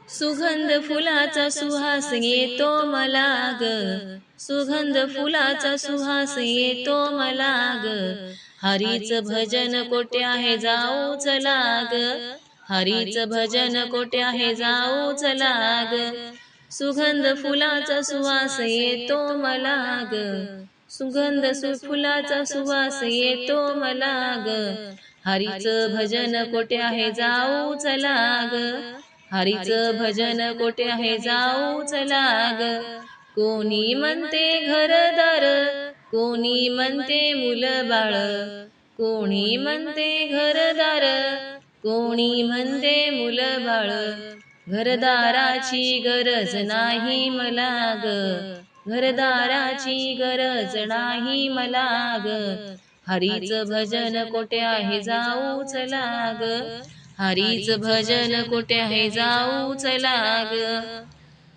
सुगंध फुलाचा सुहास येतो मला ग, सुगंध फुलाचा सुहास येतो मला ग. हरीच भजन कोठे आहे जाऊ चला ग, हरीच भजन कोठे आहे जाऊ चला ग. सुगंध फुलाचा सुवास येतो मला ग, सुगंध फुलाचा सुवास येतो मला ग. हरीच भजन कोठे आहे जाऊ चला ग, हरीच भजन कोठे आहे जाऊ चला ग. कोणी म्हणते घरदार, कोणी म्हणते मुलं बाळ, कोणी म्हणते घरदार, कोणी म्हणते मुलं बाळ. घरदाराची गरज नाही मला ग, घरदाराची गरज नाही मला ग. हरीच भजन कोठे आहे जाऊ चला ग, हरीच भजन कोठे आहे जाऊ चला ग.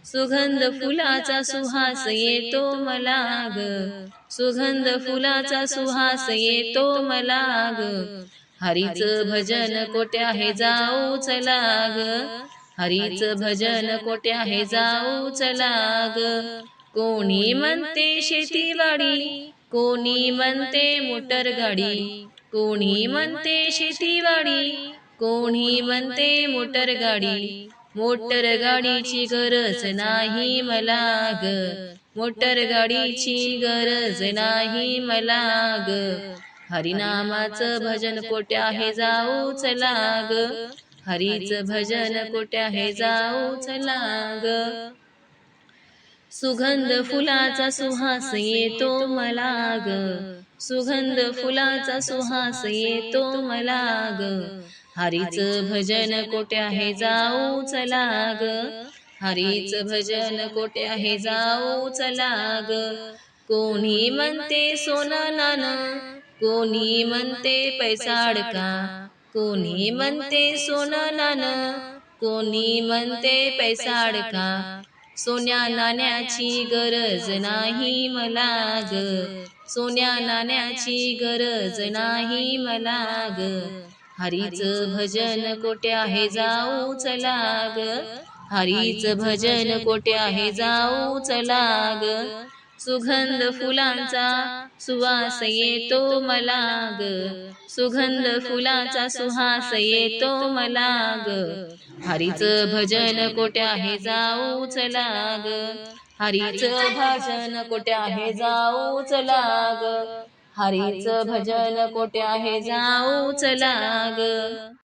सुगंध फुलाचा सुहास येतो मला ग, सुगंध फुलाचा सुहास येतो मला ग. हरीच भजन कोठे आहे जाऊ चला ग, हरीच भजन कोठे आहे जाऊ चला ग. कोणी म्हणते शेतीवाडी, कोणी म्हणते मोटर गाडी, कोणी म्हणते शेतीवाडी, कोणी म्हणते मोटर गाडी. मोटर गाडीची गरज नाही मला ग, मोटर गाडीची गरज नाही मला ग. हरिनामाचं भजन कोठे आहे जाऊ चला ग, हरीच भजन कोठे आहे जाऊ चला ग. सुगंध फुलाचा सुहास येतो मला ग, सुगंध फुलाचा सुहास येतो मला ग. हरीच भजन कोठे आहे जाऊ चला ग, हरीच भजन कोठे आहे जाऊ चला ग. कोणी म्हणते सोनं नाणं, कोणी म्हणते पैसा अडका, कोणी म्हणते सोनं नाणं, कोणी म्हणते पैसा अडका. सोन्या नाण्याची गरज नाही मला ग, सोन्या नाण्याची गरज नाही मला ग. हरीच भजन कोठे आहे जाऊ चला ग, हरीच भजन कोठे आहे जाऊ चला ग. सुगंध फुलांचा सुवास येतो मला ग, सुगंध फुलाचा सुहास येतो मला ग. हरीच भजन कोठे आहे जाऊ चला ग, हरीच भजन कोठे आहे जाऊ चला ग, हरीच भजन कोठे आहे जाऊ चला ग.